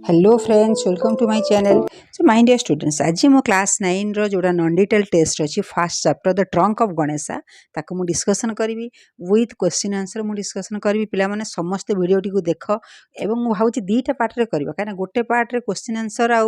Hello friends welcome to my channel. So my dear students आज मो class 9 रो जोड़ा नॉन डिटेल टेस्ट अछि first chapter the trunk of Ganesha ताको मु डिस्कशन करबी विथ क्वेश्चन आंसर मु डिस्कशन करबी पिला माने समस्त वीडियो को देख एवं मु भाउची दीटा पार्ट रे करबा काना गोटे पार्ट रे क्वेश्चन आंसर आ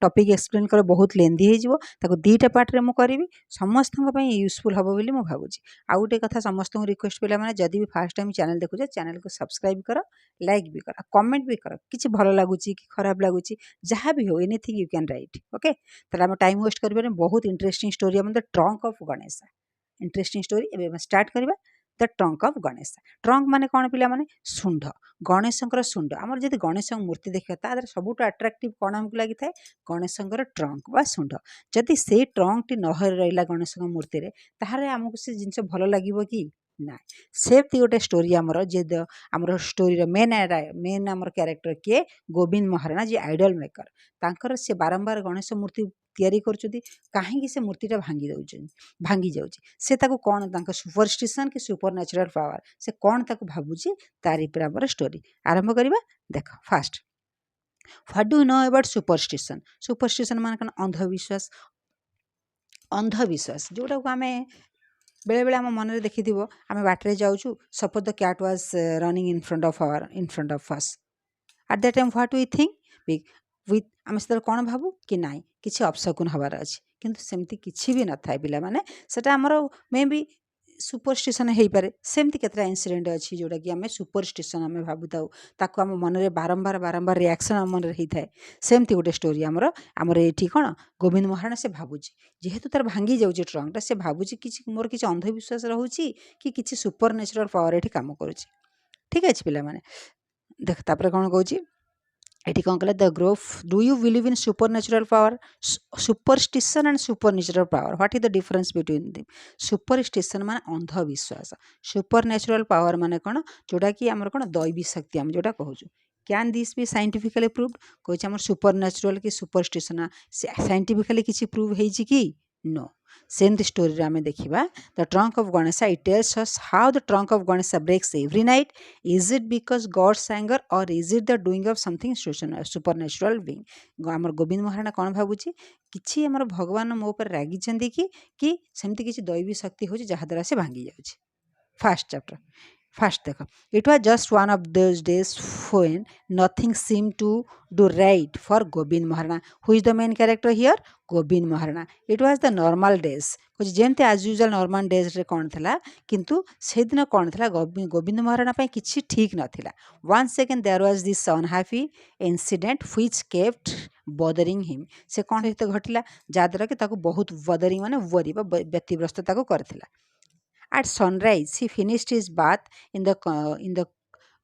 टॉपिक एक्सप्लेन कर बहुत लेंदी हे जिवो ताको दीटा पार्ट रे मु करबी समस्त पई यूजफुल हबो बोली मु भाउची। आ गोटे कथा समस्त को रिक्वेस्ट पिला माने जदी भी फर्स्ट टाइम चैनल देखु चैनल को सब्सक्राइब कर लाइक भी कर कमेंट भी कर किछि भलो लागुची कि खराब लागुची जहाँ भी हो anything you can write okay. ताला हम टाइम वेस्ट करबे बहुत इंटरेस्टिंग स्टोरी हम the trunk of Ganesha interesting story एबे हम स्टार्ट करबा the trunk of Ganesha. Trunk माने कोन पिला माने सुंड गणेशंकर सुंड हमर जदि गणेश मूर्ति देखिया तादर सबुट अट्रैक्टिव कोन हमकु लागि थाए गणेशंकर ट्रंक बा सुंड जदि से ट्रंक टी नहर रहिला गणेशंकर मूर्ति रे ताहारे हमकु से जिंस भलो लागिवो कि ना सेफ्टी गोटे स्टोरी आमर जे आमर स्टोरी मेन आमर क्यारेक्टर किए गोविंद महाराणा जी आइडल मेकर तांकर से बारंबार गणेश मूर्ति तैयारी करछुदी काहेकि से मूर्तिटा भांगी जाउची से ताको कोन तांका सुपरस्टिशन कि सुपरनैचुरल पावर से कोन ताको भाबुची तारी पर आमर स्टोरी आरंभ करिबा। देखो fast what do you know about superstition superstition माने कोन अंधविश्वास जोटा को आमे बेले बेले आम मन में देखि आम बाटरे जाऊँ suppose the cat was running in front of us at that time what we think with आम से कौन भावु कि नाई किसी अपशकुन हबार अच्छी किंतु सेमती किसी भी न थाए पिला माने सेटा हमर मे बी सुपरस्टिशन हो पारे सेमती केतरा इनसीडेंट अच्छी जोटा कि आम सुपरस्टिशन आम भावु ताको आम मन में बारंबार बारंबार रिएक्शन आम मन होता है सेमती गोटे स्टोरी आमर ये कौन गोविंद महाराणा से भावुची जेहेतु तार भांगी जाऊँगी ट्रंकटा से भावुची कि मोर किसी अंधविश्वास रोचे कि किसी सुपर नेचुरल पावर ये कम करुच्ची ठीक अच्छे पिला माने देख तापर कौन कहूँ ये कौन कहला द ग्रोफ do you believe in super natural power superstition and super natural power what is the difference between them superstition माने अंधविश्वास सुपर नेचुरल पावर माने कौन जोटा कि आमर कौन दैवी शक्ति आम जोटा कहूँ can this be scientifically proved कहे आम सुपर नेचुरल कि सुपरस्टिशन साइंटिफिकली किसी प्रूव होइछि कि नो सेमती स्टोरी आम देखा the trunk of Ganesha it tells us how the trunk of Ganesha breaks every night is it because god's anger or is it the doing of something super natural being आमर गोविंद महाराणा कौन भावुची किछि आमर भगवान मो पर रागी कि सेमती किछि दैवी शक्ति हो जहाद्वारा से भांगी जाउछि। फर्स्ट चैप्टर First, देखो it was just one of those days when nothing seemed to do right for Gobind Maharana. Who is the main character here? Gobind Maharana. It was the normal days. कुछ जेमते as usual normal days रे कौन थला किंतु से दिन कौन थला गोविंद महाराणा पे किछि ठीक नथिला. Once again there was this unhappy incident which kept bothering him. से कौन हेते घटिला जादरा के ताको बहुत bothering माने वरी बा व्यतिग्रस्त ताको करथिला. At sunrise, he finished his bath in the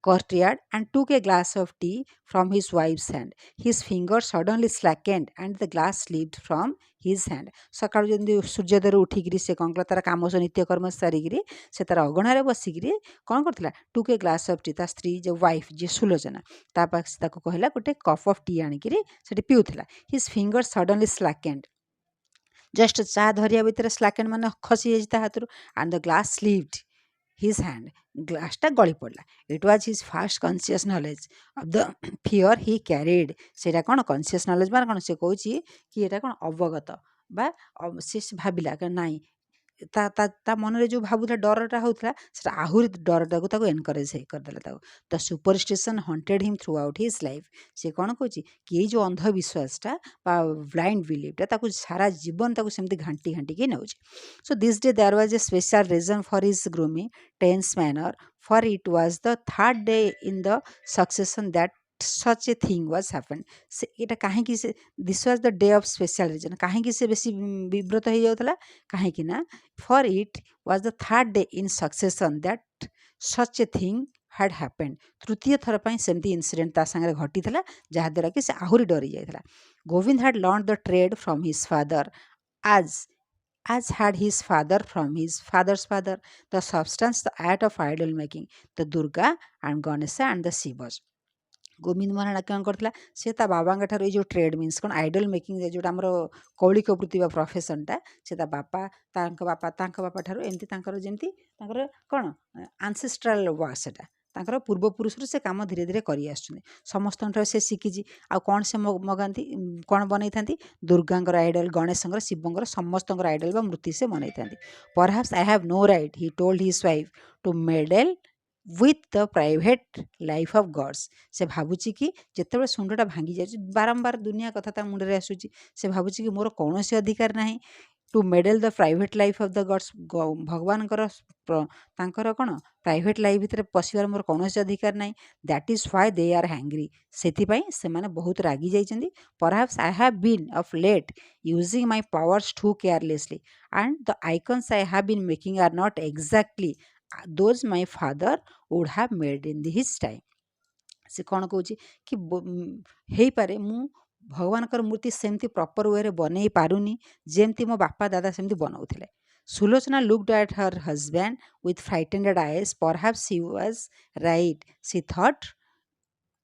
courtyard and took a glass of tea from his wife's hand. His fingers suddenly slackened and the glass slipped from his hand. सकाळु जंदी सूर्योदय उठिकी से कौन कला तार काम नित्यकर्म सारिकी से तार अगणार बसिकी कौन करथिला टुक ए ग्लास ऑफ टी ता स्त्री जो वाइफ जे सुलोचना ता पास ताको कहला गोटे कप ऑफ टी आनिकी सेठी पिउथिला. His fingers suddenly slackened just चा धरिया भितर स्लाकेंड मान खसी जाता हाथ and the glass slipped his hand ग्लासटा गली पड़ा. It was his fast conscious knowledge of the fear he carried सेटा कौन कॉन्शियस नॉलेज मान कौन से कहूँ कि यहाँ कौन अवगत बा से भाविला नाई ता ता ता मन रे जो भाबुला डरटा होउतला सेटा आहुरी डरटाको ताको एनकरेज करदेला ताको. The superstition haunted him throughout his life से कौन कहूँ कि ये जो अंधविश्वासटा बा ब्लाइंड बिलीवटा ताको सारा जीवन ताको सेमती घांटी घांटी के नउछि. So this day there was a special reason for his grooming tense manner for it was the third day in the succession that such a thing was happened. से एटा काहे कि से this was the day of special reason काहे कि से बेसी विव्रत हो जाउतला काहे कि ना for it was the third day in succession that such a thing had happened. तृतीय थर पई सेमती इन्सिडेंट ता संगे घटितला जहा द्वारा कि से आहुरी डरी जाइतला. Govind had learn the trade from his father as had his father from his father's father the substance the art of idol making the Durga and Ganesha and the Shivas. Govind Maharana कौन करथिला से ता बाबा ठार जो ट्रेड मीन्स कौन idol making जोटा आमर कौलिक वृत्ति बा प्रोफेशनटा से ता बापा ठार एमती जेमती कौन आंसेस्ट्राल वर्क सेटा ତାଙ୍କର ପୂର୍ବପୁରୁଷରୁ ସେ କାମ ଧୀରେ ଧୀରେ କରି ଆସୁଛନ୍ତି। ସମସ୍ତଙ୍କଠାରୁ ସେ ଶିଖିଛି। ଆଉ କ'ଣ ସେ ମଗାନ୍ତି, କ'ଣ ବନେଇଥାନ୍ତି? ଦୁର୍ଗାଙ୍କର ଆଇଡଲ୍, ଗଣେଶଙ୍କର, ଶିବଙ୍କର, ସମସ୍ତଙ୍କର ଆଇଡଲ୍ ବା ମୂର୍ତ୍ତି ସେ ବନେଇଥାନ୍ତି। Perhaps I have no right, he told his wife, to meddle with the private life of gods. ସେ ଭାବୁଛି କି ଯେତେବେଳେ ଶୁଣ୍ଡଟା ଭାଙ୍ଗି ଯାଉଛି, ବାରମ୍ବାର ଦୁନିଆ କଥା ତା ମୁଣ୍ଡରେ ଆସୁଛି, ସେ ଭାବୁଛି କି ମୋର କୌଣସି ଅଧିକାର ନାହିଁ to meddle the private life of the gods. ଭଗବାନଙ୍କର ତାଙ୍କର କ'ଣ ପ୍ରାଇଭେଟ୍ ଲାଇଫ୍ ଭିତରେ ପଶିବାର ମୋର କୌଣସି ଅଧିକାର ନାହିଁ। That is why they are hungry. ସେଥିପାଇଁ ସେମାନେ ବହୁତ ରାଗି ଯାଇଛନ୍ତି। Perhaps I have been of late using my powers too carelessly and the icons I have been making are not exactly those my father would have made in his time. ସେ କ'ଣ କହୁଛି କି ହେଇପାରେ ମୁଁ ଭଗବାନଙ୍କର ମୂର୍ତ୍ତି ସେମିତି ପ୍ରପର ୱେରେ ବନେଇ ପାରୁନି ଯେମିତି ମୋ ବାପା ଦାଦା ସେମିତି ବନାଉଥିଲେ। Sulochana looked at her husband with frightened eyes. Perhaps he was right, she thought.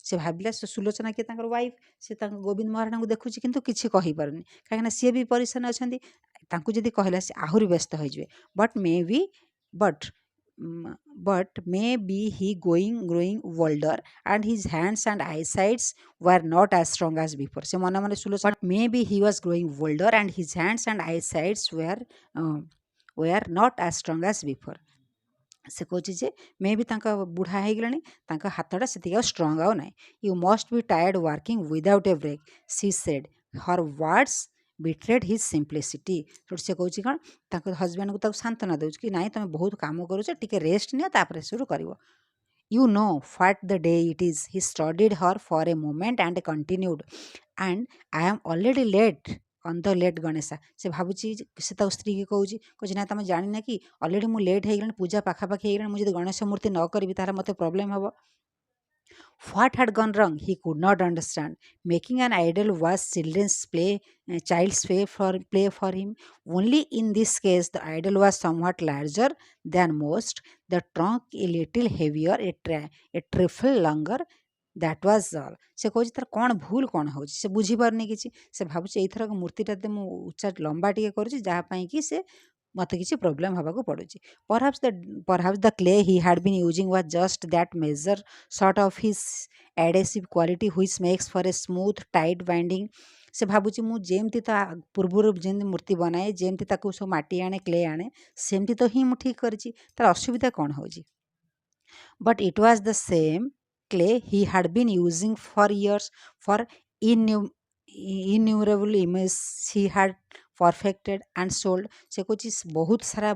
ସେ ଭାବିଲା ସୁଲୋଚନା କିଏ ତାଙ୍କର ୱାଇଫ୍, ସେ ତାଙ୍କ ଗୋବିନ୍ଦ ମହାରାଣାଙ୍କୁ ଦେଖୁଛି କିନ୍ତୁ କିଛି କହିପାରୁନି, କାହିଁକିନା ସିଏ ବି ପରିସାନ ଅଛନ୍ତି। ତାଙ୍କୁ ଯଦି କହିଲା ସେ ଆହୁରି ବ୍ୟସ୍ତ ହୋଇଯିବେ। But May B but May B Hi growing older and his hands and eyesights were not as strong as before. ସେ ମନେ ମନେ Sulochana but maybe he was growing older and his hands and eyesights were not as strong as before. ସେ କହୁଛି ଯେ ମେ ବି ତାଙ୍କ ବୁଢ଼ା ହେଇଗଲେଣି, ତାଙ୍କ ହାତଟା ସେତିକି ଆଉ ଷ୍ଟ୍ରଙ୍ଗ ଆଉ ନାହିଁ। You must be tired working without a break, she said. Her words betrayed his simplicity. ସେ କହୁଛି କ'ଣ, ତାଙ୍କ ହଜବେଣ୍ଡକୁ ତାକୁ ସାନ୍ତ୍ୱନା ଦେଉଛି କି ନାଇଁ ତମେ ବହୁତ କାମ କରୁଛ, ଟିକେ ରେଷ୍ଟ ନିଅ ତାପରେ ସେଠୁ କରିବ। You know what the day it is. He studied her for a moment and continued, and I am already late on the late Ganesha. ସେ ଭାବୁଛି ସେ ତାକୁ ସ୍ତ୍ରୀକି କହୁଛି ନା ତମେ ଜାଣିନା କି ଅଲରେଡ଼ି ମୁଁ ଲେଟ୍ ହେଇଗଲାଣି, ପୂଜା ପାଖାପାଖି ହେଇଗଲାଣି, ମୁଁ ଯଦି ଗଣେଶ ମୂର୍ତ୍ତି ନ କରିବି ତାହେଲେ ମୋତେ ପ୍ରୋବ୍ଲେମ୍ ହେବ। What had gone wrong? He could not understand. Making an idol was child's play for him. Only in this case, the idol was somewhat larger than most, the trunk a little heavier, a trifle longer. That was all. ସେ କହୁଛି ତାର କ'ଣ ଭୁଲ କ'ଣ ହେଉଛି, ସେ ବୁଝିପାରୁନି କିଛି। ସେ ଭାବୁଛି ଏଇଥରକ ମୂର୍ତ୍ତିଟା ମୁଁ ଉଚ୍ଚା ଲମ୍ବା ଟିକେ କରୁଛି, ଯାହା ପାଇଁ କି ସେ ମୋତେ କିଛି ପ୍ରୋବ୍ଲେମ୍ ହେବାକୁ ପଡ଼ୁଛି। Perhaps the clay he had been using was just that measure sort of his adhesive quality which makes for a smooth tight binding. ସେ ଭାବୁଛି ମୁଁ ଯେମିତି ତା ପୂର୍ବରୁ ଯେମିତି ମୂର୍ତ୍ତି ବନାଏ, ଯେମିତି ତାକୁ ସବୁ ମାଟି ଆଣେ, କ୍ଲେ ଆଣେ, ସେମିତି ତ ହିଁ ମୁଁ ଠିକ୍ କରିଛି, ତାର ଅସୁବିଧା କ'ଣ ହେଉଛି? But it was the same clay he had been using for years, for innumerable images he had perfected and sold. ସେ କହୁଛି ବହୁତ ସାରା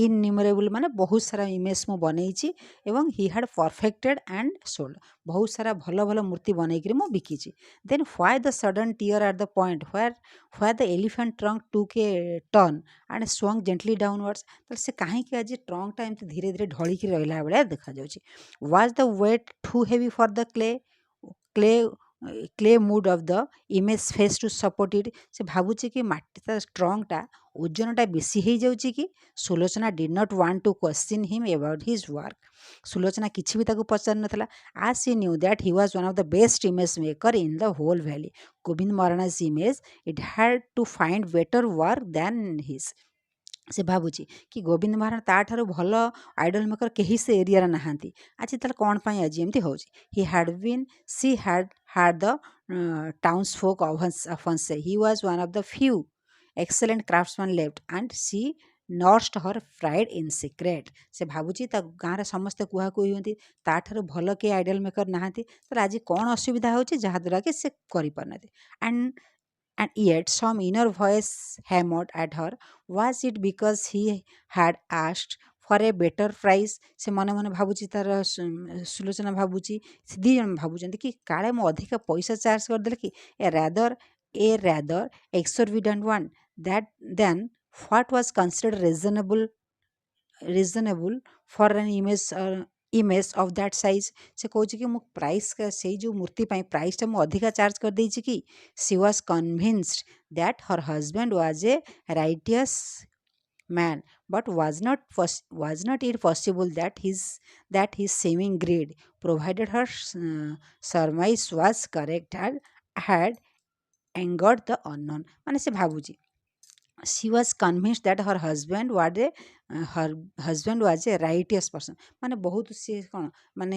innumerable ମାନେ ବହୁତ ସାରା ଇମେଜ୍ ମୁଁ ବନେଇଛି ଏବଂ he had perfected and sold, ବହୁତ ସାରା ଭଲ ଭଲ ମୂର୍ତ୍ତି ବନେଇକିରି ମୁଁ ବିକିଛି। Then why the sudden tear at the point where the elephant trunk took a turn and swung gently downwards? ତାହେଲେ ସେ କାହିଁକି ଆଜି ଟ୍ରଙ୍କଟା ଏମିତି ଧୀରେ ଧୀରେ ଢଳିକି ରହିଲା ଭଳିଆ ଦେଖାଯାଉଛି? Was the weight too heavy for the clay mood of the image face to support it? ସେ ଭାବୁଛି କି ମାଟି ତା ଟ୍ରଙ୍କଟା ଓଜନଟା ବେଶୀ ହେଇଯାଉଛି କି? Sulochana did not want to question him about his work. Sulochana କିଛି ବି ତାକୁ ପଚାରିନଥିଲା, as she knew that he was one of the best image maker in the whole valley. Gobinda ମହାରାଣା's image, it had to find better work than his. ସେ ଭାବୁଛି କି ଗୋବିନ୍ଦ ମହାରାଣା ତାଠାରୁ ଭଲ idle maker କେହି ସେ ଏରିଆରେ ନାହାନ୍ତି। ଆଜି ତାହେଲେ କ'ଣ ପାଇଁ ଆଜି ଏମିତି ହେଉଛି? She had the townsfolk often say he was one of the few excellent craftsmen left, and she nursed her pride in secret. ସେ ଭାବୁଛି ତା ଗାଁରେ ସମସ୍ତେ କୁହାକୁହି ହୁଅନ୍ତି ତାଠାରୁ ଭଲ କେହି ଆଇଡଲ୍ ମେକର ନାହାନ୍ତି, ତାହେଲେ ଆଜି କ'ଣ ଅସୁବିଧା ହେଉଛି ଯାହାଦ୍ୱାରା କି ସେ କରିପାରୁନାହାନ୍ତି। And yet some inner voice hammered at her. Was it because he had asked for a better price? ସେ ମନେ ମନେ ଭାବୁଛି, ତାର ସୁଲୋଚନା ଭାବୁଛି, ସେ ଦୁଇ ଜଣ ଭାବୁଛନ୍ତି କି କାଳେ ମୁଁ ଅଧିକା ପଇସା ଚାର୍ଜ କରିଦେଲେ କି a rather exorbitant one than what was considered reasonable for an image of that size. ସେ କହୁଛି କି ମୁଁ ପ୍ରାଇସ୍ ସେଇ ଯେଉଁ ମୂର୍ତ୍ତି ପାଇଁ ପ୍ରାଇସ୍ଟା ମୁଁ ଅଧିକା ଚାର୍ଜ କରିଦେଇଛି କି? She was convinced that her husband was a righteous man, but was not it possible that his seeming greed, provided her surmise was correct, had angered the unknown? ମାନେ ସେ ଭାବୁଛି she was convinced that her husband was a righteous person ମାନେ ବହୁତ ସିଏ କ'ଣ ମାନେ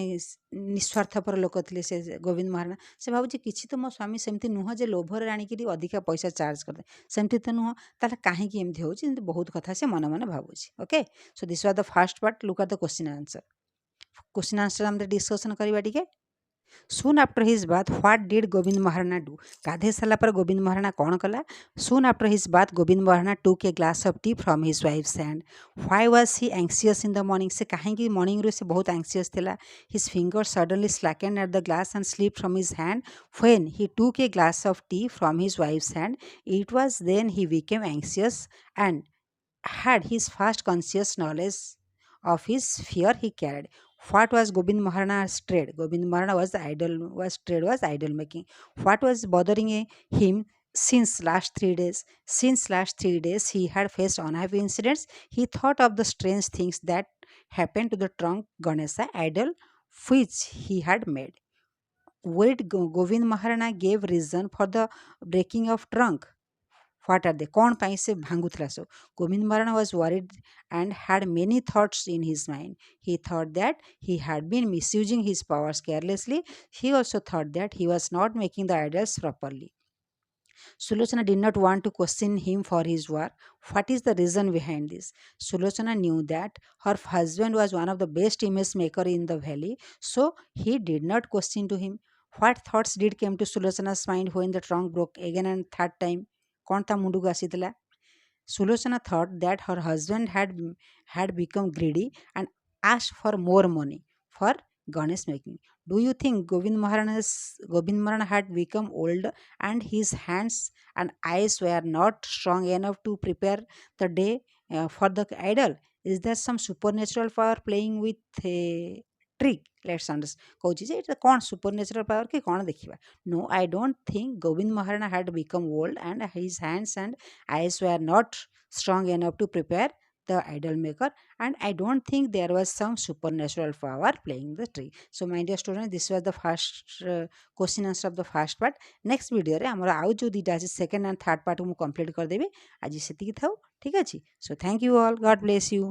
ନିସ୍ୱାର୍ଥପର ଲୋକ ଥିଲେ ସେ ଗୋବିନ୍ଦ ମହାରଣା ସେ ଭାବୁଛି କିଛି ତ ମୋ ସ୍ୱାମୀ ସେମିତି ନୁହଁ ଯେ ଲୋଭରେ ଆଣିକିରି ଅଧିକା ପଇସା ଚାର୍ଜ କରିଦେ ସେମିତି ତ ନୁହଁ ତାହେଲେ କାହିଁକି ଏମିତି ହେଉଛି ଏମିତି ବହୁତ କଥା ସେ ମନେ ମନେ ଭାବୁଛି okay so this was the first part look at the question answer ଆମେ ଡିସ୍କସନ୍ କରିବା ଟିକେ Soon after his bath, what did Gobind Maharana do? ଗାଧେଇ ସାରିଲା ପରେ ଗୋବିନ୍ଦ ମହାରଣା କ'ଣ କଲା? Soon after his bath, Gobinda Maharana took a glass of tea from his wife's hand. Why was he anxious in the morning? ସେ କାହିଁକି ମର୍ଣ୍ଣିଂରୁ ସେ ବହୁତ anxious ଥିଲା? His fingers suddenly slackened at the glass and slipped from his hand when he took a glass of tea from his wife's hand. It was then he became anxious and had his first conscious knowledge of his fear he carried. What was Gobind Maharana's trade? Gobind Maharana was idol making. What was bothering him since last 3 days? Since last 3 days he had faced unhappy incidents. He thought of the strange things that happened to the Trunk Ganesha idol which he had made. Would Govind Maharana gave reason for the breaking of trunk? What are they? କ'ଣ ପାଇଁ ସେ ଭାଙ୍ଗୁଥିଲା ସବୁ? Govind Maharana was worried and had many thoughts in his mind. He thought that he had been misusing his powers carelessly. He also thought that he was not making the idols properly. Sulochana did not want to question him for his work. What is the reason behind this? Sulochana knew that her husband was one of the best image maker in the valley, so he did not question to him. What thoughts did came to Sulochana's mind when the trunk broke again and third time? କ'ଣ ତା ମୁଣ୍ଡକୁ ଆସିଥିଲା? Sulochana thought that her husband had become greedy and asked for more money for Ganesh making. Do you think Govind Maharana had become old and his hands and eyes were not strong enough to prepare the day for the idol? Is there some supernatural power playing with a trick? Let's understand. କହୁଛି ଯେ ଏଇଟା କ'ଣ supernatural power କି କ'ଣ ଦେଖିବା. No, I don't think Govind Maharana had become old and his hands and eyes were not strong enough to prepare the idol maker, and I don't think there was some supernatural power playing the tree. So my dear students, this was the first question answer of the first part. Next video ରେ ଆମର ଆଉ ଯେଉଁ ଦୁଇଟା ଅଛି second and third part ମୁଁ complete କରିଦେବି. ଆଜି ସେତିକି ଥାଉ, ଠିକ୍ ଅଛି? So thank you all, God bless you.